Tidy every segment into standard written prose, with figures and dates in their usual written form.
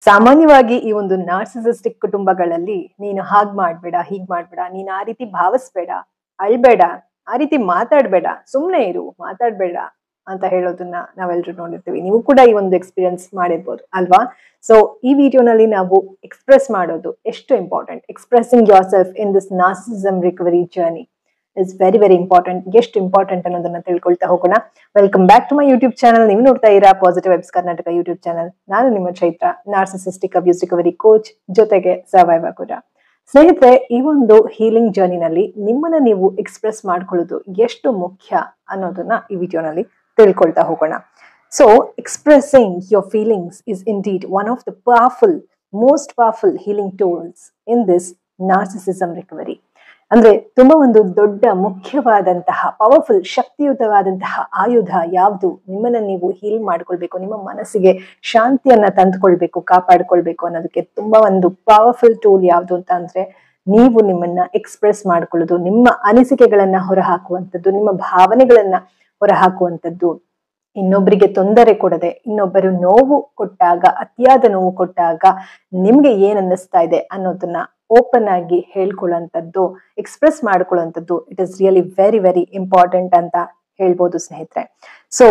ಸಾಮಾನ್ಯವಾಗಿ ಈ ಒಂದು ನಾರ್ಸಿಸಿಸ್ಟಿಕ್ ಕುಟುಂಬಗಳಲ್ಲಿ ನೀನು ಹಾಗ್ ಮಾಡ್ಬೇಡ, ಹೀಗ್ ಮಾಡ್ಬೇಡ, ನೀನ್ ಆ ರೀತಿ ಭಾವಿಸ್ಬೇಡ, ಅಳ್ಬೇಡ, ಆ ರೀತಿ ಮಾತಾಡ್ಬೇಡ, ಸುಮ್ನೆ ಇರು, ಮಾತಾಡ್ಬೇಡ ಅಂತ ಹೇಳೋದನ್ನ ನಾವೆಲ್ಲರೂ ನೋಡಿರ್ತೀವಿ. ನೀವು ಕೂಡ ಈ ಒಂದು ಎಕ್ಸ್ಪೀರಿಯನ್ಸ್ ಮಾಡಿರ್ಬೋದು ಅಲ್ವಾ? ಸೊ ಈ ವಿಡಿಯೋನಲ್ಲಿ ನಾವು ಎಕ್ಸ್ಪ್ರೆಸ್ ಮಾಡೋದು ಎಷ್ಟು important, expressing yourself in this narcissism recovery journey is very very important. ಎಷ್ಟು ಇಂಪಾರ್ಟೆಂಟ್ ಅನ್ನೋದನ್ನ ತಿಳ್ಕೊಳ್ತಾ ಹೋಗೋಣ. Welcome back to my YouTube channel. ನೀವು ನೋಡ್ತಾ ಇರಾ positive vibes Karnataka YouTube channel. ನಾನು ನಿಮ್ಮ Chaitra, narcissistic abuse recovery coach, ಜೊತೆಗೆ ಸರ್ವೈವರ್ ಕೂಡ. ಸ್ನೇಹಿತರೆ, ಈ ಒಂದು ಹೀಲಿಂಗ್ ಜರ್ನಿನಲ್ಲಿ ನಿಮ್ಮನ್ನ ನೀವು ಎಕ್ಸ್ಪ್ರೆಸ್ ಮಾಡ್ಕೊಳ್ಳೋದು ಎಷ್ಟು ಮುಖ್ಯ ಅನ್ನೋದನ್ನ ಈ ವಿಡಿಯೋನಲ್ಲಿ ತಿಳ್ಕೊಳ್ತಾ ಹೋಗೋಣ. So expressing your feelings is indeed one of the most powerful healing tools in this narcissism recovery. ಅಂದ್ರೆ ತುಂಬಾ ಒಂದು ದೊಡ್ಡ ಮುಖ್ಯವಾದಂತಹ ಪವರ್ಫುಲ್ ಶಕ್ತಿಯುತವಾದಂತಹ ಆಯುಧ ಯಾವುದು, ನಿಮ್ಮನ್ನ ನೀವು ಹೀಲ್ ಮಾಡ್ಕೊಳ್ಬೇಕು, ನಿಮ್ಮ ಮನಸ್ಸಿಗೆ ಶಾಂತಿಯನ್ನ ತಂದುಕೊಳ್ಬೇಕು, ಕಾಪಾಡ್ಕೊಳ್ಬೇಕು ಅನ್ನೋದಕ್ಕೆ ತುಂಬಾ ಒಂದು ಪವರ್ಫುಲ್ ಟೂಲ್ ಯಾವುದು ಅಂತ ಅಂದ್ರೆ ನೀವು ನಿಮ್ಮನ್ನ ಎಕ್ಸ್ಪ್ರೆಸ್ ಮಾಡ್ಕೊಳ್ಳೋದು, ನಿಮ್ಮ ಅನಿಸಿಕೆಗಳನ್ನ ಹೊರಹಾಕುವಂಥದ್ದು, ನಿಮ್ಮ ಭಾವನೆಗಳನ್ನ ಹೊರಹಾಕುವಂಥದ್ದು. ಇನ್ನೊಬ್ಬರಿಗೆ ತೊಂದರೆ ಕೊಡದೆ, ಇನ್ನೊಬ್ಬರು ನೋವು ಕೊಟ್ಟಾಗ, ಅತಿಯಾದ ನೋವು ಕೊಟ್ಟಾಗ ನಿಮ್ಗೆ ಏನ್ ಅನ್ನಿಸ್ತಾ ಇದೆ ಅನ್ನೋದನ್ನ ಓಪನ್ ಆಗಿ ಹೇಳ್ಕೊಳ್ಳುವಂಥದ್ದು, ಎಕ್ಸ್ಪ್ರೆಸ್ ಮಾಡ್ಕೊಳ್ಳುವಂಥದ್ದು, it is really very very important ಅಂತ ಹೇಳ್ಬೋದು ಸ್ನೇಹಿತರೆ. ಸೊ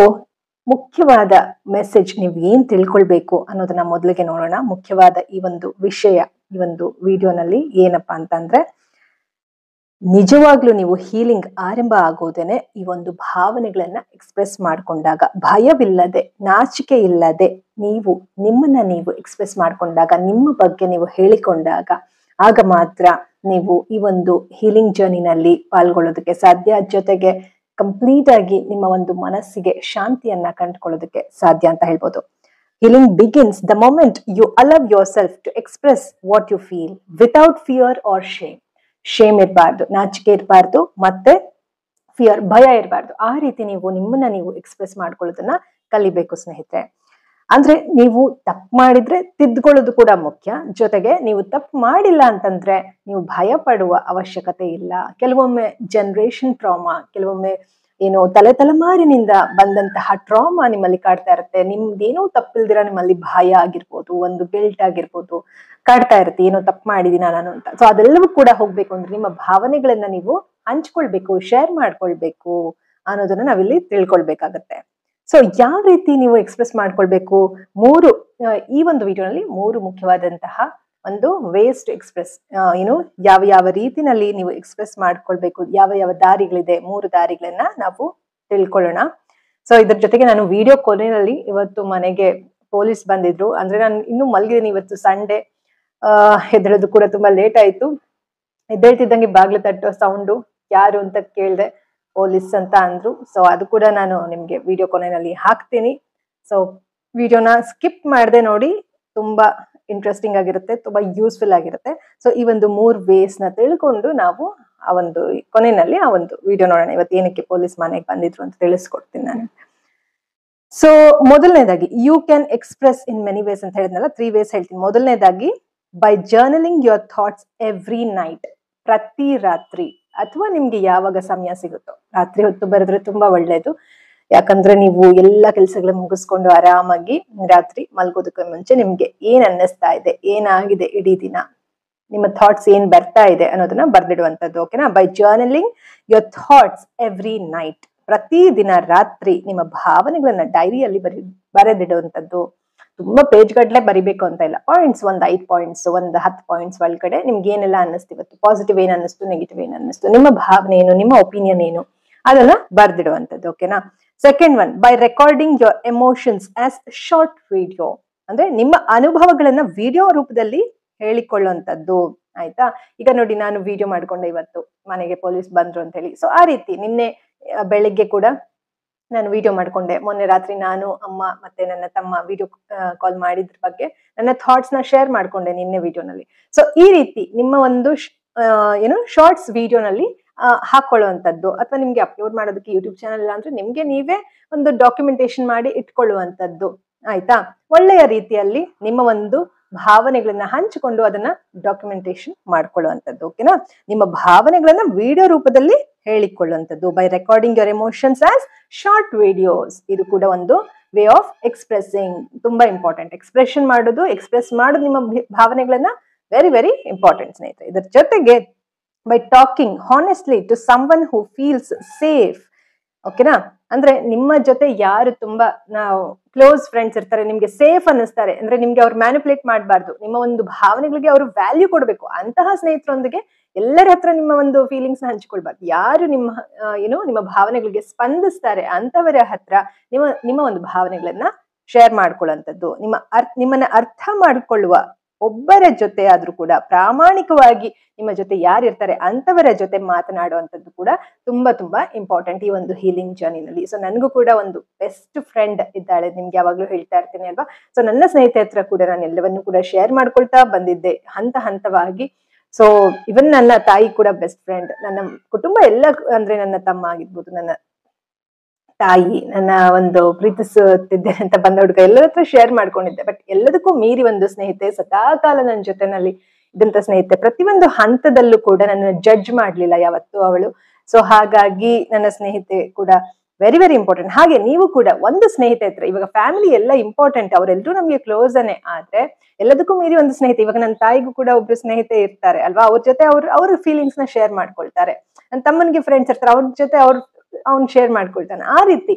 ಮುಖ್ಯವಾದ ಮೆಸೇಜ್ ನೀವು ಏನ್ ತಿಳ್ಕೊಳ್ಬೇಕು ಅನ್ನೋದನ್ನ ಮೊದಲಿಗೆ ನೋಡೋಣ. ಮುಖ್ಯವಾದ ಈ ಒಂದು ವಿಷಯ ಈ ಒಂದು ವಿಡಿಯೋನಲ್ಲಿ ಏನಪ್ಪಾ ಅಂತಂದ್ರೆ, ನಿಜವಾಗ್ಲೂ ನೀವು ಹೀಲಿಂಗ್ ಆರಂಭ ಆಗೋದೇನೆ ಈ ಒಂದು ಭಾವನೆಗಳನ್ನ ಎಕ್ಸ್ಪ್ರೆಸ್ ಮಾಡ್ಕೊಂಡಾಗ, ಭಯವಿಲ್ಲದೆ, ನಾಚಿಕೆ ಇಲ್ಲದೆ ನೀವು ನಿಮ್ಮನ್ನ ನೀವು ಎಕ್ಸ್ಪ್ರೆಸ್ ಮಾಡ್ಕೊಂಡಾಗ, ನಿಮ್ಮ ಬಗ್ಗೆ ನೀವು ಹೇಳಿಕೊಂಡಾಗ, ಆಗ ಮಾತ್ರ ನೀವು ಈ ಒಂದು ಹೀಲಿಂಗ್ ಜರ್ನಿನಲ್ಲಿ ಪಾಲ್ಗೊಳ್ಳೋದಕ್ಕೆ ಸಾಧ್ಯ. ಜೊತೆಗೆ ಕಂಪ್ಲೀಟ್ ಆಗಿ ನಿಮ್ಮ ಒಂದು ಮನಸ್ಸಿಗೆ ಶಾಂತಿಯನ್ನ ಕಂಡುಕೊಳ್ಳೋದಕ್ಕೆ ಸಾಧ್ಯ ಅಂತ ಹೇಳ್ಬೋದು. Healing begins the moment you allow yourself to express what you feel without fear or shame. Shame ಇರಬಾರ್ದು, ನಾಚಿಕೆ ಇರಬಾರ್ದು, ಮತ್ತೆ ಫಿಯರ್, ಭಯ ಇರಬಾರ್ದು. ಆ ರೀತಿ ನೀವು ನಿಮ್ಮನ್ನ ನೀವು ಎಕ್ಸ್ಪ್ರೆಸ್ ಮಾಡ್ಕೊಳ್ಳೋದನ್ನ ಕಲಿಬೇಕು ಸ್ನೇಹಿತರೆ. ಅಂದ್ರೆ ನೀವು ತಪ್ಪು ಮಾಡಿದ್ರೆ ತಿದ್ಕೊಳ್ಳೋದು ಕೂಡ ಮುಖ್ಯ. ಜೊತೆಗೆ ನೀವು ತಪ್ಪು ಮಾಡಿಲ್ಲ ಅಂತಂದ್ರೆ ನೀವು ಭಯ ಪಡುವ ಅವಶ್ಯಕತೆ ಇಲ್ಲ. ಕೆಲವೊಮ್ಮೆ ಜನರೇಷನ್ ಟ್ರಾಮಾ, ಕೆಲವೊಮ್ಮೆ ಏನೋ ತಲೆಮಾರಿನಿಂದ ಬಂದಂತಹ ಟ್ರಾಮಾ ನಿಮ್ಮಲ್ಲಿ ಕಾಡ್ತಾ ಇರುತ್ತೆ. ನಿಮ್ದೇನೋ ತಪ್ಪಿಲ್ದಿರ ನಿಮ್ಮಲ್ಲಿ ಭಯ ಆಗಿರ್ಬೋದು, ಒಂದು ಗಿಲ್ಟ್ ಆಗಿರ್ಬೋದು ಕಾಡ್ತಾ ಇರುತ್ತೆ, ಏನೋ ತಪ್ಪು ಮಾಡಿದೀನ ನಾನು ಅಂತ. ಸೊ ಅದೆಲ್ಲವೂ ಕೂಡ ಹೋಗ್ಬೇಕು ಅಂದ್ರೆ ನಿಮ್ಮ ಭಾವನೆಗಳನ್ನ ನೀವು ಹಂಚ್ಕೊಳ್ಬೇಕು, ಶೇರ್ ಮಾಡ್ಕೊಳ್ಬೇಕು ಅನ್ನೋದನ್ನ ನಾವಿಲ್ಲಿ ತಿಳ್ಕೊಳ್ಬೇಕಾಗತ್ತೆ. ಸೊ ಯಾವ ರೀತಿ ನೀವು ಎಕ್ಸ್ಪ್ರೆಸ್ ಮಾಡ್ಕೊಳ್ಬೇಕು, ಈ ಒಂದು ವಿಡಿಯೋನಲ್ಲಿ 3 ಮುಖ್ಯವಾದಂತಹ ಒಂದು ವೇಸ್ ಟು ಎಕ್ಸ್ಪ್ರೆಸ್, ಯಾವ ಯಾವ ರೀತಿನಲ್ಲಿ ನೀವು ಎಕ್ಸ್ಪ್ರೆಸ್ ಮಾಡ್ಕೊಳ್ಬೇಕು, ಯಾವ ಯಾವ ದಾರಿಗಳಿದೆ, 3 ದಾರಿಗಳನ್ನ ನಾವು ತಿಳ್ಕೊಳ್ಳೋಣ. ಸೊ ಇದ್ರ ಜೊತೆಗೆ ನಾನು ವಿಡಿಯೋ ಕೊನೆಯಲ್ಲಿ, ಇವತ್ತು ಮನೆಗೆ ಪೊಲೀಸ್ ಬಂದಿದ್ರು, ಅಂದ್ರೆ ನಾನು ಇನ್ನೂ ಮಲಗಿದ್ದೀನಿ, ಇವತ್ತು ಸಂಡೇ, ಎದ್ದೇಳೋದು ಕೂಡ ತುಂಬಾ ಲೇಟ್ ಆಯ್ತು. ಎದ್ದೇಳ್ತಿದ್ದಂಗೆ ಬಾಗ್ಲು ತಟ್ಟೋ ಸೌಂಡು, ಯಾರು ಅಂತ ಕೇಳ್ದೆ, ಪೊಲೀಸ್ ಅಂತ ಅಂದ್ರು. ಸೊ ಅದು ಕೂಡ ನಾನು ನಿಮ್ಗೆ ವಿಡಿಯೋ ಕೊನೆಯಲ್ಲಿ ಹಾಕ್ತೀನಿ. ಸೊ ವಿಡಿಯೋನ ಸ್ಕಿಪ್ ಮಾಡದೆ ನೋಡಿ, ತುಂಬಾ ಇಂಟ್ರೆಸ್ಟಿಂಗ್ ಆಗಿರುತ್ತೆ, ತುಂಬಾ ಯೂಸ್ಫುಲ್ ಆಗಿರುತ್ತೆ. ಸೊ ಈ ಒಂದು 3 ವೇಸ್ ನ ತಿಳ್ಕೊಂಡು ನಾವು ಆ ಒಂದು ಕೊನೆಯಲ್ಲಿ ಆ ಒಂದು ವಿಡಿಯೋ ನೋಡೋಣ. ಇವತ್ತು ಏನಕ್ಕೆ ಪೊಲೀಸ್ ಮನೆಗೆ ಬಂದಿದ್ರು ಅಂತ ತಿಳಿಸ್ಕೊಡ್ತೀನಿ ನಾನು. ಸೊ ಮೊದಲನೇದಾಗಿ, you can express in many ways ಅಂತ ಹೇಳಿದ್ನಲ್ಲ, 3 ವೇಸ್ ಹೇಳ್ತೀನಿ. ಮೊದಲನೇದಾಗಿ, by journaling your thoughts every night. ಪ್ರತಿ ರಾತ್ರಿ ಅಥವಾ ನಿಮ್ಗೆ ಯಾವಾಗ ಸಮಯ ಸಿಗುತ್ತೋ, ರಾತ್ರಿ ಹೊತ್ತು ಬರೆದ್ರೆ ತುಂಬಾ ಒಳ್ಳೇದು. ಯಾಕಂದ್ರೆ ನೀವು ಎಲ್ಲಾ ಕೆಲಸಗಳನ್ನ ಮುಗಿಸ್ಕೊಂಡು ಆರಾಮಾಗಿ ರಾತ್ರಿ ಮಲ್ಗೋದಕ್ಕೆ ಮುಂಚೆ ನಿಮ್ಗೆ ಏನ್ ಅನ್ನಿಸ್ತಾ ಇದೆ, ಏನಾಗಿದೆ ಇಡೀ ದಿನ, ನಿಮ್ಮ ಥಾಟ್ಸ್ ಏನ್ ಬರ್ತಾ ಇದೆ ಅನ್ನೋದನ್ನ ಬರ್ದಿಡುವಂಥದ್ದು. ಓಕೆನಾ? By journaling your thoughts every night. ಪ್ರತಿ ದಿನ ರಾತ್ರಿ ನಿಮ್ಮ ಭಾವನೆಗಳನ್ನ ಡೈರಿಯಲ್ಲಿ ಬರೆದಿಡುವಂಥದ್ದು. ತುಂಬಾ ಪೇಜ್ ಗಟ್ಲೆ ಬರಿಬೇಕು ಅಂತ ಇಲ್ಲ, ಪಾಯಿಂಟ್ಸ್, ಒಂದು 5 ಪಾಯಿಂಟ್ಸ್, ಒಂದು 10 ಪಾಯಿಂಟ್ಸ್ ಒಳಗಡೆ ನಿಮ್ಗೆ ಏನೆಲ್ಲ ಅನ್ನಿಸ್ತು ಇವತ್ತು, ಪಾಸಿಟಿವ್ ಏನ್ ಅನ್ನಿಸ್ತು, ನೆಗೆಟಿವ್ ಏನ್ ಅನ್ನಿಸ್ತು, ನಿಮ್ಮ ಭಾವನೆ ಏನು, ನಿಮ್ಮ ಒಪಿನಿಯನ್ ಏನು, ಅದನ್ನ ಬರ್ದಿಡುವಂಥದ್ದು. ಓಕೆನಾ? Second one, by recording your emotions as short video. ಅಂದ್ರೆ ನಿಮ್ಮ ಅನುಭವಗಳನ್ನ ವಿಡಿಯೋ ರೂಪದಲ್ಲಿ ಹೇಳಿಕೊಳ್ಳುವಂಥದ್ದು. ಆಯ್ತಾ? ಈಗ ನೋಡಿ, ನಾನು ವಿಡಿಯೋ ಮಾಡ್ಕೊಂಡೆ ಇವತ್ತು, ಮನೆಗೆ ಪೊಲೀಸ್ ಬಂದ್ರು ಅಂತ ಹೇಳಿ. ಸೊ ಆ ರೀತಿ ನಿನ್ನೆ ಬೆಳಿಗ್ಗೆ ಕೂಡ ನಾನು ವಿಡಿಯೋ ಮಾಡ್ಕೊಂಡೆ. ಮೊನ್ನೆ ರಾತ್ರಿ ನಾನು, ಅಮ್ಮ ಮತ್ತೆ ನನ್ನ ತಮ್ಮ ವಿಡಿಯೋ ಕಾಲ್ ಮಾಡಿದ್ರ ಬಗ್ಗೆ ನನ್ನ ಥಾಟ್ಸ್ ನ ಶೇರ್ ಮಾಡ್ಕೊಂಡೆ ನಿನ್ನೆ ವಿಡಿಯೋನಲ್ಲಿ. ಸೊ ಈ ರೀತಿ ನಿಮ್ಮ ಒಂದು ಶಾರ್ಟ್ಸ್ ವಿಡಿಯೋನಲ್ಲಿ ಹಾಕೊಳ್ಳುವಂಥದ್ದು, ಅಥವಾ ನಿಮ್ಗೆ ಅಪ್ಲೋಡ್ ಮಾಡೋದಕ್ಕೆ ಯೂಟ್ಯೂಬ್ ಚಾನಲ್ ಇಲ್ಲ ಅಂದ್ರೆ ನಿಮ್ಗೆ ನೀವೇ ಒಂದು ಡಾಕ್ಯುಮೆಂಟೇಶನ್ ಮಾಡಿ ಇಟ್ಕೊಳ್ಳುವಂಥದ್ದು. ಆಯ್ತಾ? ಒಳ್ಳೆಯ ರೀತಿಯಲ್ಲಿ ನಿಮ್ಮ ಒಂದು ಭಾವನೆಗಳನ್ನ ಹಂಚಿಕೊಂಡು ಅದನ್ನ ಡಾಕ್ಯುಮೆಂಟೇಶನ್ ಮಾಡ್ಕೊಳ್ಳುವಂಥದ್ದು. ಓಕೆನಾ? ನಿಮ್ಮ ಭಾವನೆಗಳನ್ನ ವಿಡಿಯೋ ರೂಪದಲ್ಲಿ ಹೇಳಿಕೊಳ್ಳುವಂಥದ್ದು. By recording your emotions as short videos. ಇದು ಕೂಡ ಒಂದು ವೇ ಆಫ್ ಎಕ್ಸ್ಪ್ರೆಸಿಂಗ್. ತುಂಬಾ ಇಂಪಾರ್ಟೆಂಟ್ ಎಕ್ಸ್ಪ್ರೆಷನ್ ಮಾಡೋದು, ಎಕ್ಸ್ಪ್ರೆಸ್ ಮಾಡೋದು ನಿಮ್ಮ ಭಾವನೆಗಳನ್ನ ವೆರಿ ವೆರಿ ಇಂಪಾರ್ಟೆಂಟ್ ಸ್ನೇಹಿತರೆ. ಇದರ ಜೊತೆಗೆ by talking honestly to someone who feels safe. ಓಕೆನಾ, ಅಂದ್ರೆ ನಿಮ್ಮ ಜೊತೆ ಯಾರು ತುಂಬಾ ನಾವು ಕ್ಲೋಸ್ ಫ್ರೆಂಡ್ಸ್ ಇರ್ತಾರೆ, ನಿಮ್ಗೆ ಸೇಫ್ ಅನ್ನಿಸ್ತಾರೆ, ಅಂದ್ರೆ ನಿಮ್ಗೆ ಅವ್ರು ಮ್ಯಾನಿಪುಲೇಟ್ ಮಾಡಬಾರ್ದು, ನಿಮ್ಮ ಒಂದು ಭಾವನೆಗಳಿಗೆ ಅವರು ವ್ಯಾಲ್ಯೂ ಕೊಡಬೇಕು, ಅಂತಹ ಸ್ನೇಹಿತರೊಂದಿಗೆ ಎಲ್ಲರ ಹತ್ರ ನಿಮ್ಮ ಒಂದು ಫೀಲಿಂಗ್ಸ್ ನ ಹಂಚಿಕೊಳ್ಬಾರ್ದು. ಯಾರು ನಿಮ್ಮ ನಿಮ್ಮ ಭಾವನೆಗಳಿಗೆ ಸ್ಪಂದಿಸ್ತಾರೆ ಅಂತವರ ಹತ್ರ ನಿಮ್ಮ ಒಂದು ಭಾವನೆಗಳನ್ನ ಶೇರ್ ಮಾಡ್ಕೊಳ್ಳುವಂಥದ್ದು. ನಿಮ್ಮನ್ನ ಅರ್ಥ ಮಾಡಿಕೊಳ್ಳುವ ಒಬ್ಬರ ಜೊತೆ ಆದ್ರೂ ಕೂಡ ಪ್ರಾಮಾಣಿಕವಾಗಿ ನಿಮ್ಮ ಜೊತೆ ಯಾರಿರ್ತಾರೆ ಅಂತವರ ಜೊತೆ ಮಾತನಾಡುವಂಥದ್ದು ಕೂಡ ತುಂಬಾ ತುಂಬಾ ಇಂಪಾರ್ಟೆಂಟ್ ಈ ಒಂದು ಹೀಲಿಂಗ್ ಜರ್ನಿನಲ್ಲಿ. ಸೊ ನನಗೂ ಕೂಡ ಒಂದು ಬೆಸ್ಟ್ ಫ್ರೆಂಡ್ ಇದ್ದಾಳೆ, ನಿಮ್ಗೆ ಯಾವಾಗ್ಲೂ ಹೇಳ್ತಾ ಇರ್ತೀನಿ ಅಲ್ವಾ. ಸೊ ನನ್ನ ಸ್ನೇಹಿತೆ ಹತ್ರ ಕೂಡ ನಾನು ಎಲ್ಲವನ್ನೂ ಕೂಡ ಶೇರ್ ಮಾಡ್ಕೊಳ್ತಾ ಬಂದಿದ್ದೆ ಹಂತ ಹಂತವಾಗಿ. ಸೊ ಇವನ್ ನನ್ನ ತಾಯಿ ಕೂಡ ಬೆಸ್ಟ್ ಫ್ರೆಂಡ್, ನನ್ನ ಕುಟುಂಬ ಎಲ್ಲ, ಅಂದ್ರೆ ನನ್ನ ತಮ್ಮ ಆಗಿರ್ಬೋದು, ನನ್ನ ತಾಯಿ, ನನ್ನ ಒಂದು ಪ್ರೀತಿಸುತ್ತಿದ್ದೆ ಅಂತ ಬಂದ ಹುಡುಗ, ಎಲ್ಲರ ಹತ್ರ ಶೇರ್ ಮಾಡ್ಕೊಂಡಿದ್ದೆ. ಬಟ್ ಎಲ್ಲದಕ್ಕೂ ಮೀರಿ ಒಂದು ಸ್ನೇಹಿತೆ ಸದಾಕಾಲ ನನ್ನ ಜೊತೆನಲ್ಲಿ ಇದ್ದಂತ ಸ್ನೇಹಿತೆ, ಪ್ರತಿಯೊಂದು ಹಂತದಲ್ಲೂ ಕೂಡ ನನ್ನ ಜಡ್ಜ್ ಮಾಡ್ಲಿಲ್ಲ ಯಾವತ್ತೂ ಅವಳು. ಸೊ ಹಾಗಾಗಿ ನನ್ನ ಸ್ನೇಹಿತೆ ಕೂಡ ವೆರಿ ವೆರಿ ಇಂಪಾರ್ಟೆಂಟ್. ಹಾಗೆ ನೀವು ಕೂಡ ಒಂದು ಸ್ನೇಹಿತೆ ಹತ್ರ, ಇವಾಗ ಫ್ಯಾಮಿಲಿ ಎಲ್ಲ ಇಂಪಾರ್ಟೆಂಟ್, ಅವರೆಲ್ಲರೂ ನಮ್ಗೆ ಕ್ಲೋಸ್ ಅನ್ನೇ, ಆದ್ರೆ ಎಲ್ಲದಕ್ಕೂ ಮೀರಿ ಒಂದು ಸ್ನೇಹಿತೆ. ಇವಾಗ ನನ್ನ ತಾಯಿಗೂ ಕೂಡ ಒಬ್ರು ಸ್ನೇಹಿತೆ ಇರ್ತಾರೆ ಅಲ್ವಾ, ಅವ್ರ ಜೊತೆ ಅವ್ರ ಫೀಲಿಂಗ್ಸ್ ನ ಶೇರ್ ಮಾಡ್ಕೊಳ್ತಾರೆ. ನನ್ನ ತಮ್ಮನಿಗೆ ಫ್ರೆಂಡ್ಸ್ ಇರ್ತಾರೆ, ಅವ್ರ ಜೊತೆ ಅವ್ನ್ ಶೇರ್ ಮಾಡ್ಕೊಳ್ತಾನೆ. ಆ ರೀತಿ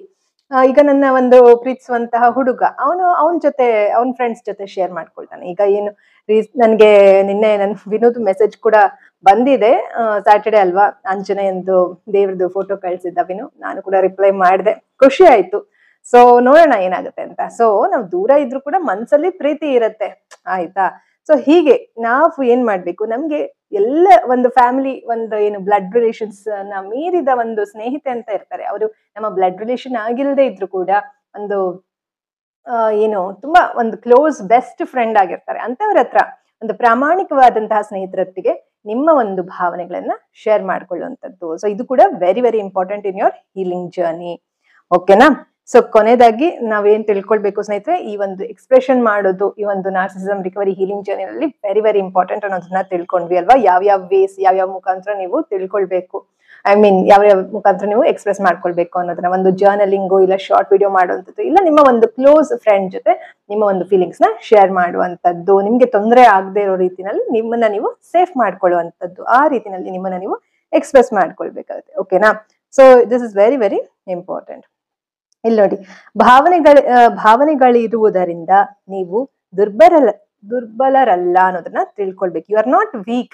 ಈಗ ನನ್ನ ಒಂದು ಪ್ರೀತಿಸುವಂತಹ ಹುಡುಗ ಅವನ ಜೊತೆ ಅವನ ಫ್ರೆಂಡ್ಸ್ ಜೊತೆ ಶೇರ್ ಮಾಡ್ಕೊಳ್ತಾನೆ. ಈಗ ಏನು ನನ್ಗೆ ನಿನ್ನೆ ನನ್ ವಿನೋದ್ ಮೆಸೇಜ್ ಕೂಡ ಬಂದಿದೆ, ಸ್ಯಾಟರ್ಡೆ ಅಲ್ವಾ, ಆಂಜನೇಯಂದು ದೇವ್ರದ್ದು ಫೋಟೋ ಕಳ್ಸಿದ್ದ ವಿನು, ನಾನು ಕೂಡ ರಿಪ್ಲೈ ಮಾಡಿದೆ, ಖುಷಿ ಆಯ್ತು. ಸೊ ನೋಡೋಣ ಏನಾಗುತ್ತೆ ಅಂತ. ಸೊ ನಾವ್ ದೂರ ಇದ್ರು ಕೂಡ ಮನ್ಸಲ್ಲಿ ಪ್ರೀತಿ ಇರತ್ತೆ, ಆಯ್ತಾ. ಸೊ ಹೀಗೆ ನಾವು ಏನ್ ಮಾಡ್ಬೇಕು, ನಮ್ಗೆ ಎಲ್ಲ ಒಂದು ಫ್ಯಾಮಿಲಿ, ಒಂದು ಏನು ಬ್ಲಡ್ ರಿಲೇಷನ್ಸ್ ನ ಮೀರಿದ ಒಂದು ಸ್ನೇಹಿತೆ ಅಂತ ಇರ್ತಾರೆ. ಅವರು ನಮ್ಮ ಬ್ಲಡ್ ರಿಲೇಷನ್ ಆಗಿಲ್ಲದೆ ಇದ್ರು ಕೂಡ ಒಂದು ಏನು ತುಂಬಾ ಒಂದು ಕ್ಲೋಸ್ ಬೆಸ್ಟ್ ಫ್ರೆಂಡ್ ಆಗಿರ್ತಾರೆ. ಅಂತವ್ರ ಹತ್ರ ಒಂದು ಪ್ರಾಮಾಣಿಕವಾದಂತಹ ಸ್ನೇಹಿತರೊಟ್ಟಿಗೆ ನಿಮ್ಮ ಒಂದು ಭಾವನೆಗಳನ್ನ ಶೇರ್ ಮಾಡ್ಕೊಳ್ಳುವಂಥದ್ದು. ಸೊ ಇದು ಕೂಡ very very important in your healing journey. ಓಕೆನಾ. ಸೊ ಕೊನೆಯದಾಗಿ ನಾವೇನ್ ತಿಳ್ಕೊಳ್ಬೇಕು ಸ್ನೇಹಿತರೆ, ಈ ಒಂದು ಎಕ್ಸ್ಪ್ರೆಷನ್ ಮಾಡೋದು ಈ ಒಂದು ನಾರ್ಸಿಸಿಸಮ್ ರಿಕವರಿ ಹೀಲಿಂಗ್ ಜರ್ನಿನಲ್ಲಿ ವೆರಿ ವೆರಿ ಇಂಪಾರ್ಟೆಂಟ್ ಅನ್ನೋದನ್ನ ತಿಳ್ಕೊಂಡ್ವಿ ಅಲ್ವಾ. ಯಾವ್ಯಾವ ವೇಸ್, ಯಾವ್ಯಾವ ಮುಖಾಂತರ ನೀವು ತಿಳ್ಕೊಳ್ಬೇಕು, ಯಾವ್ಯಾವ ಮುಖಾಂತರ ನೀವು ಎಕ್ಸ್ಪ್ರೆಸ್ ಮಾಡ್ಕೊಳ್ಬೇಕು ಅನ್ನೋದನ್ನ, ಒಂದು ಜರ್ನಲಿಂಗು, ಇಲ್ಲ ಶಾರ್ಟ್ ವಿಡಿಯೋ ಮಾಡುವಂಥದ್ದು, ಇಲ್ಲ ನಿಮ್ಮ ಒಂದು ಕ್ಲೋಸ್ ಫ್ರೆಂಡ್ ಜೊತೆ ನಿಮ್ಮ ಒಂದು ಫೀಲಿಂಗ್ಸ್ ನ ಶೇರ್ ಮಾಡುವಂಥದ್ದು, ನಿಮ್ಗೆ ತೊಂದರೆ ಆಗದೆ ಇರೋ ರೀತಿನಲ್ಲಿ ನಿಮ್ಮನ್ನ ನೀವು ಸೇಫ್ ಮಾಡ್ಕೊಳ್ಳುವಂಥದ್ದು, ಆ ರೀತಿನಲ್ಲಿ ನಿಮ್ಮನ್ನ ನೀವು ಎಕ್ಸ್ಪ್ರೆಸ್ ಮಾಡ್ಕೊಳ್ಬೇಕಾಗುತ್ತೆ. ಓಕೆನಾ. So this is very very important. ಇಲ್ಲಿ ನೋಡಿ, ಭಾವನೆಗಳಿರುವುದರಿಂದ ನೀವು ದುರ್ಬಲರಲ್ಲ ಅನ್ನೋದನ್ನ ತಿಳ್ಕೊಳ್ಬೇಕು. You are not weak.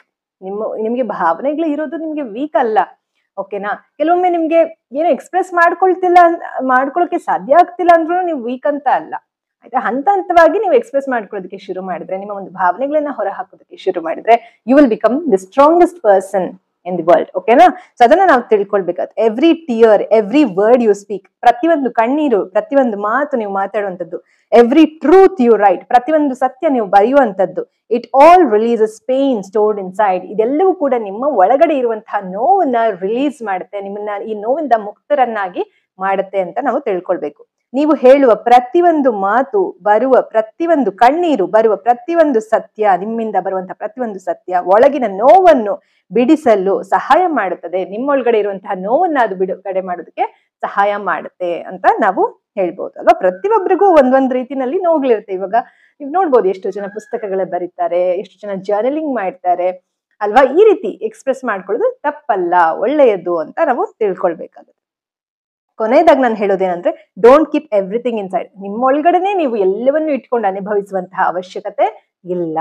ನಿಮ್ಗೆ ಭಾವನೆಗಳು ಇರೋದು ನಿಮ್ಗೆ ವೀಕ್ ಅಲ್ಲ. ಓಕೆನಾ. ಕೆಲವೊಮ್ಮೆ ನಿಮ್ಗೆ ಏನೋ ಎಕ್ಸ್ಪ್ರೆಸ್ ಮಾಡ್ಕೊಳಕ್ಕೆ ಸಾಧ್ಯ ಆಗ್ತಿಲ್ಲ ಅಂದ್ರೂ ನೀವು ವೀಕ್ ಅಂತ ಅಲ್ಲ, ಆಯ್ತಾ. ಹಂತ ಹಂತವಾಗಿ ನೀವು ಎಕ್ಸ್ಪ್ರೆಸ್ ಮಾಡ್ಕೊಳ್ಳೋದಕ್ಕೆ ಶುರು ಮಾಡಿದ್ರೆ, ನಿಮ್ಮ ಒಂದು ಭಾವನೆಗಳನ್ನ ಹೊರ ಹಾಕೋದಕ್ಕೆ ಶುರು ಮಾಡಿದ್ರೆ, you will become the strongest person in the world. ಓಕೆನಾ. ಸೊ ಅದನ್ನ ನಾವು ತಿಳ್ಕೊಳ್ಬೇಕಾದ್ರೆ, every tear, every word you speak, ಪ್ರತಿಯೊಂದು ಕಣ್ಣೀರು, ಪ್ರತಿಯೊಂದು ಮಾತು ನೀವು ಮಾತಾಡುವಂಥದ್ದು, ಎವ್ರಿ ಟ್ರೂತ್ ಯು ರೈಟ್, ಪ್ರತಿಯೊಂದು ಸತ್ಯ ನೀವು ಬರೆಯುವಂಥದ್ದು, it all releases pain stored inside. ಇದೆಲ್ಲವೂ ಕೂಡ ನಿಮ್ಮ ಒಳಗಡೆ ಇರುವಂತಹ ನೋವನ್ನ ರಿಲೀಸ್ ಮಾಡುತ್ತೆ, ನಿಮ್ಮನ್ನ ಈ ನೋವಿಂದ ಮುಕ್ತರನ್ನಾಗಿ ಮಾಡುತ್ತೆ ಅಂತ ನಾವು ತಿಳ್ಕೊಳ್ಬೇಕು. ನೀವು ಹೇಳುವ ಪ್ರತಿಯೊಂದು ಮಾತು, ಬರುವ ಪ್ರತಿಯೊಂದು ಕಣ್ಣೀರು, ಬರುವ ಪ್ರತಿಯೊಂದು ಸತ್ಯ, ನಿಮ್ಮಿಂದ ಬರುವಂತಹ ಪ್ರತಿಯೊಂದು ಸತ್ಯ ಒಳಗಿನ ನೋವನ್ನು ಬಿಡಿಸಲು ಸಹಾಯ ಮಾಡುತ್ತದೆ. ನಿಮ್ಮೊಳಗಡೆ ಇರುವಂತಹ ನೋವನ್ನ ಅದು ಬಿಡುಗಡೆ ಮಾಡೋದಕ್ಕೆ ಸಹಾಯ ಮಾಡುತ್ತೆ ಅಂತ ನಾವು ಹೇಳ್ಬೋದು ಅಲ್ವಾ. ಪ್ರತಿಯೊಬ್ಬರಿಗೂ ಒಂದೊಂದ್ ರೀತಿನಲ್ಲಿ ನೋವುಗಳಿರುತ್ತೆ. ಇವಾಗ ನೀವು ನೋಡ್ಬೋದು, ಎಷ್ಟು ಜನ ಪುಸ್ತಕಗಳ ಬರೀತಾರೆ, ಎಷ್ಟು ಜನ ಜರ್ನಲಿಂಗ್ ಮಾಡ್ತಾರೆ ಅಲ್ವಾ. ಈ ರೀತಿ ಎಕ್ಸ್ಪ್ರೆಸ್ ಮಾಡ್ಕೊಳ್ಳೋದು ತಪ್ಪಲ್ಲ, ಒಳ್ಳೆಯದು ಅಂತ ನಾವು ತಿಳ್ಕೊಳ್ಬೇಕಾಗುತ್ತೆ. ಕೊನೆಯದಾಗಿ ನಾನು ಹೇಳೋದೇನಂದ್ರೆ, ಡೋಂಟ್ ಕೀಪ್ ಎವ್ರಿಥಿಂಗ್ ಇನ್ಸೈಡ್. ನಿಮ್ಮೊಳಗಡೆನೆ ನೀವು ಎಲ್ಲವನ್ನೂ ಇಟ್ಕೊಂಡು ಅನುಭವಿಸುವಂತಹ ಅವಶ್ಯಕತೆ ಇಲ್ಲ.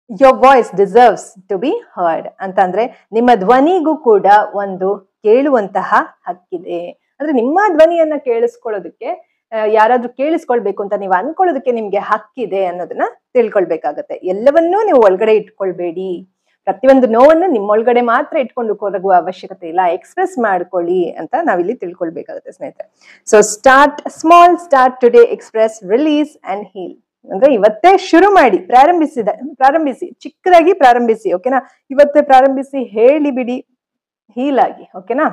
Your voice deserves to be heard ಅಂತಂದ್ರೆ, ನಿಮ್ಮ ಧ್ವನಿಗೂ ಕೂಡ ಒಂದು ಕೇಳುವಂತಹ ಹಕ್ಕಿದೆ. ಅಂದ್ರೆ ನಿಮ್ಮ ಧ್ವನಿಯನ್ನ ಕೇಳಿಸ್ಕೊಳ್ಳೋದಕ್ಕೆ, ಯಾರಾದ್ರೂ ಕೇಳಿಸ್ಕೊಳ್ಬೇಕು ಅಂತ ನೀವು ಅನ್ಕೊಳ್ಳೋದಕ್ಕೆ ನಿಮ್ಗೆ ಹಕ್ಕಿದೆ ಅನ್ನೋದನ್ನ ತಿಳ್ಕೊಳ್ಬೇಕಾಗತ್ತೆ. ಎಲ್ಲವನ್ನೂ ನೀವು ಒಳಗಡೆ ಇಟ್ಕೊಳ್ಬೇಡಿ. ಪ್ರತಿಯೊಂದು ನೋವನ್ನು ನಿಮ್ಮೊಳಗಡೆ ಮಾತ್ರ ಇಟ್ಕೊಂಡು ಕೊರಗುವ ಅವಶ್ಯಕತೆ ಇಲ್ಲ, ಎಕ್ಸ್ಪ್ರೆಸ್ ಮಾಡ್ಕೊಳ್ಳಿ ಅಂತ ನಾವಿಲ್ಲಿ ತಿಳ್ಕೊಳ್ಬೇಕಾಗುತ್ತೆ ಸ್ನೇಹಿತರೆ. So start small, start today, express, release and heal. ಅಂದ್ರೆ ಇವತ್ತೇ ಶುರು ಮಾಡಿ, ಪ್ರಾರಂಭಿಸಿ, ಚಿಕ್ಕದಾಗಿ ಪ್ರಾರಂಭಿಸಿ. ಓಕೆನಾ. ಇವತ್ತೇ ಪ್ರಾರಂಭಿಸಿ, ಹೇಳಿ ಬಿಡಿ, ಹೀಲ್ ಆಗಿ. ಓಕೆನಾ.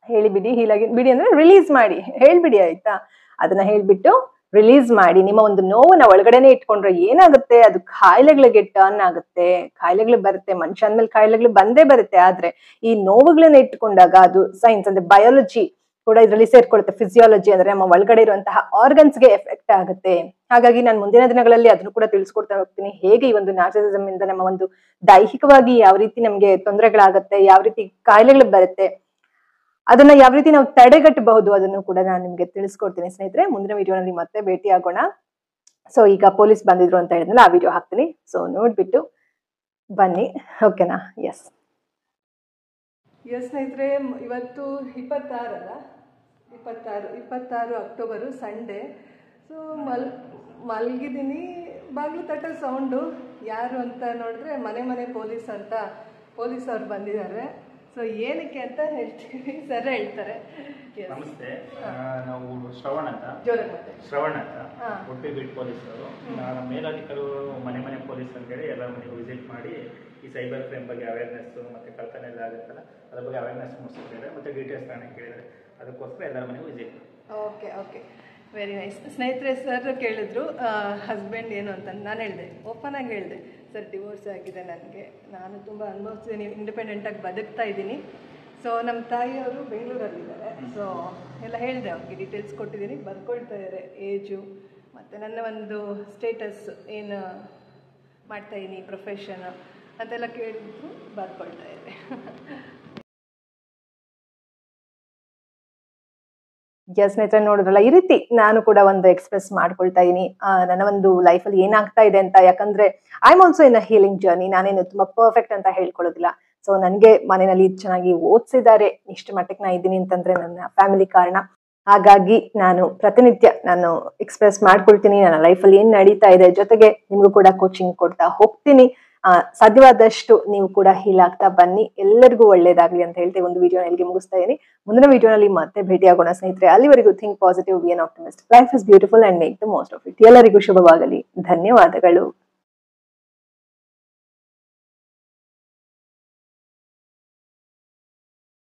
ಹೇಳಿ ಬಿಡಿ, ಹೀಲ್ ಆಗಿ ಬಿಡಿ ಅಂದ್ರೆ ರಿಲೀಸ್ ಮಾಡಿ, ಹೇಳ್ಬಿಡಿ, ಆಯ್ತಾ. ಅದನ್ನ ಹೇಳ್ಬಿಟ್ಟು ರಿಲೀಸ್ ಮಾಡಿ. ನಿಮ್ಮ ಒಂದು ನೋವನ್ನ ಒಳಗಡೆನೆ ಇಟ್ಕೊಂಡ್ರೆ ಏನಾಗುತ್ತೆ, ಅದು ಕಾಯಿಲೆಗಳಿಗೆ ಟರ್ನ್ ಆಗುತ್ತೆ, ಕಾಯಿಲೆಗಳು ಬರುತ್ತೆ. ಮನುಷ್ಯ ಅಂದ್ಮೇಲೆ ಕಾಯಿಲೆಗಳು ಬಂದೇ ಬರುತ್ತೆ. ಆದ್ರೆ ಈ ನೋವುಗಳನ್ನ ಇಟ್ಕೊಂಡಾಗ ಅದು ಸೈನ್ಸ್ ಅಂದ್ರೆ ಬಯಾಲಜಿ ಕೂಡ ಇದರಲ್ಲಿ ಸೇರ್ಕೊಳ್ಳುತ್ತೆ. ಫಿಸಿಯಾಲಜಿ ಅಂದ್ರೆ ನಮ್ಮ ಒಳಗಡೆ ಇರುವಂತಹ ಆರ್ಗನ್ಸ್ಗೆ ಎಫೆಕ್ಟ್ ಆಗುತ್ತೆ. ಹಾಗಾಗಿ ನಾನು ಮುಂದಿನ ದಿನಗಳಲ್ಲಿ ಅದನ್ನು ಕೂಡ ತಿಳಿಸ್ಕೊಡ್ತಾ ಹೋಗ್ತೀನಿ, ಹೇಗೆ ಈ ಒಂದು ನಾರ್ಸಿಸಿಸಮ್ ಇಂದ ನಮ್ಮ ಒಂದು ದೈಹಿಕವಾಗಿ ಯಾವ ರೀತಿ ನಮ್ಗೆ ತೊಂದರೆಗಳಾಗತ್ತೆ, ಯಾವ ರೀತಿ ಕಾಯಿಲೆಗಳು ಬರುತ್ತೆ, ಅದನ್ನ ಯಾವ ರೀತಿ ನಾವು ತಡೆಗಟ್ಟಬಹುದು, ಅದನ್ನು ಕೂಡ ನಾನು ನಿಮ್ಗೆ ತಿಳಿಸ್ಕೊಡ್ತೀನಿ ಸ್ನೇಹಿತರೆ. ಮುಂದಿನ ವಿಡಿಯೋನಲ್ಲಿ ಮತ್ತೆ ಭೇಟಿ ಆಗೋಣ. ಸೊ ಈಗ ಪೊಲೀಸ್ ಬಂದಿದ್ರು ಅಂತ ಹೇಳಿದ್ನಲ್ಲ, ಆ ವಿಡಿಯೋ ಹಾಕ್ತೀನಿ. ಸೊ ನೋಡ್ಬಿಟ್ಟು ಬನ್ನಿ, ಓಕೆನಾ? ಎಸ್ ಸ್ನೇಹಿತರೆ, ಇವತ್ತು 26 ಅಲ್ಲ, 26 ಅಕ್ಟೋಬರು, ಸಂಡೇ. ಸೊ ಮಲಗಿದ್ದೀನಿ, ಬಾಗಿಲು ತಟ್ಟೋ ಸೌಂಡು. ಯಾರು ಅಂತ ನೋಡಿದ್ರೆ ಮನೆ ಪೊಲೀಸ್ ಅಂತ ಪೊಲೀಸವ್ರು ಬಂದಿದ್ದಾರೆ. ಸೊ ಏನಕ್ಕೆ ಅಂತ ಹೇಳ್ತೀವಿ, ಸರ್ ಹೇಳ್ತಾರೆ. ನಮಸ್ತೆ, ನಾವು ಶ್ರವಣ್ ಅಂತ ಉಡುಪಿ ಬೀಟ್ ಪೊಲೀಸರು. ನಮ್ಮ ಮೇಲಧಿಕಾರಿಗಳು ಮನೆ ಪೊಲೀಸ್ ಅಂತೇಳಿ ಎಲ್ಲ ಮನೆಗೂ ವಿಸಿಟ್ ಮಾಡಿ ಈ ಸೈಬರ್ ಕ್ರೈಮ್ ಬಗ್ಗೆ ಅವೇರ್ನೆಸ್ ಮತ್ತು ಕಳ್ತನ ಎಲ್ಲ ಆಗುತ್ತಲ್ಲ ಅದ್ರ ಬಗ್ಗೆ ಅವೇರ್ನೆಸ್ ಮೂಡಿಸಿದ್ದಾರೆ ಮತ್ತು ಡೀಟೇಲ್ಸ್ ತಾನೇ ಕೇಳಿದ್ದಾರೆ. ಅದಕ್ಕೋಸ್ಕರ ಎಲ್ಲರ ಮನೆಗೂ ವಿಸಿಟ್. Okay, very nice. ಸ್ನೇಹಿತರೆ, ಸರ್ ಕೇಳಿದ್ರು ಹಸ್ಬೆಂಡ್ ಏನು ಅಂತ. ನಾನು ಹೇಳಿದೆ, ಓಪನ್ ಆಗಿ ಹೇಳಿದೆ, ಸರ್ ಡಿವೋರ್ಸ್ ಆಗಿದೆ ನನಗೆ, ನಾನು ತುಂಬ ಅನುಭವಿಸ್ತೀನಿ, ಇಂಡಿಪೆಂಡೆಂಟಾಗಿ ಬದುಕ್ತಾ ಇದ್ದೀನಿ. ಸೊ ನಮ್ಮ ತಾಯಿಯವರು ಬೆಂಗಳೂರಲ್ಲಿದ್ದಾರೆ. ಸೊ ಎಲ್ಲ ಹೇಳಿದೆ, ಅವ್ರಿಗೆ ಡೀಟೇಲ್ಸ್ ಕೊಟ್ಟಿದ್ದೀನಿ, ಬರ್ಕೊಳ್ತಾ ಇದ್ದಾರೆ, ಏಜು ಮತ್ತು ನನ್ನ ಒಂದು ಸ್ಟೇಟಸ್, ಏನು ಮಾಡ್ತಾಯಿದ್ದೀನಿ, ಪ್ರೊಫೆಷನ್ ಅಂತೆಲ್ಲ ಕೇಳಿದ್ರು, ಬರ್ಕೊಳ್ತಾ ಇದ್ದಾರೆ. ಸ್ನೇಹಿತರೆ, ನೋಡಿದ್ರಲ್ಲ, ಈ ರೀತಿ ನಾನು ಕೂಡ ಒಂದು ಎಕ್ಸ್ಪ್ರೆಸ್ ಮಾಡ್ಕೊಳ್ತಾ ಇದೀನಿ ನನ್ನ ಒಂದು ಲೈಫಲ್ಲಿ ಏನಾಗ್ತಾ ಇದೆ ಅಂತ. ಯಾಕಂದ್ರೆ I am also in a healing journey. ನಾನೇನು ತುಂಬಾ ಪರ್ಫೆಕ್ಟ್ ಅಂತ ಹೇಳ್ಕೊಳ್ಳೋದಿಲ್ಲ. ಸೊ ನನ್ಗೆ ಮನೆಯಲ್ಲಿ ಚೆನ್ನಾಗಿ ಓದಿಸಿದ್ದಾರೆ, ಇಷ್ಟು ಮಟ್ಟಕ್ಕೆ ನಾ ಇದ್ದೀನಿ ಅಂತಂದ್ರೆ ನನ್ನ ಫ್ಯಾಮಿಲಿ ಕಾರಣ. ಹಾಗಾಗಿ ನಾನು ಪ್ರತಿನಿತ್ಯ ನಾನು ಎಕ್ಸ್ಪ್ರೆಸ್ ಮಾಡ್ಕೊಳ್ತೀನಿ ನನ್ನ ಲೈಫಲ್ಲಿ ಏನ್ ನಡೀತಾ ಇದೆ. ಜೊತೆಗೆ ನಿಮ್ಗೂ ಕೂಡ ಕೋಚಿಂಗ್ ಕೊಡ್ತಾ ಹೋಗ್ತೀನಿ. ಸಾಧ್ಯವಾದಷ್ಟು ನೀವು ಕೂಡ ಹೀಲ್ ಆಗ್ತಾ ಬನ್ನಿ. ಎಲ್ಲರಿಗೂ ಒಳ್ಳೇದಾಗ್ಲಿ ಅಂತ ಹೇಳ್ತೀವಿ. ಒಂದು ವಿಡಿಯೋ ಎಲ್ಲಿಗೆ ಮುಗಿಸ್ತಾ ಇದೀನಿ. ಮುಂದಿನ ವಿಡಿಯೋನಲ್ಲಿ ಮತ್ತೆ ಭೇಟಿ ಆಗೋಣ ಸ್ನೇಹಿತರೆ. ಅಲ್ಲಿವರೆಗೂ think positive, B on optimist. Life is beautiful and make the most of it. ಎಲ್ಲರಿಗೂ ಶುಭವಾಗಲಿ. ಧನ್ಯವಾದಗಳು.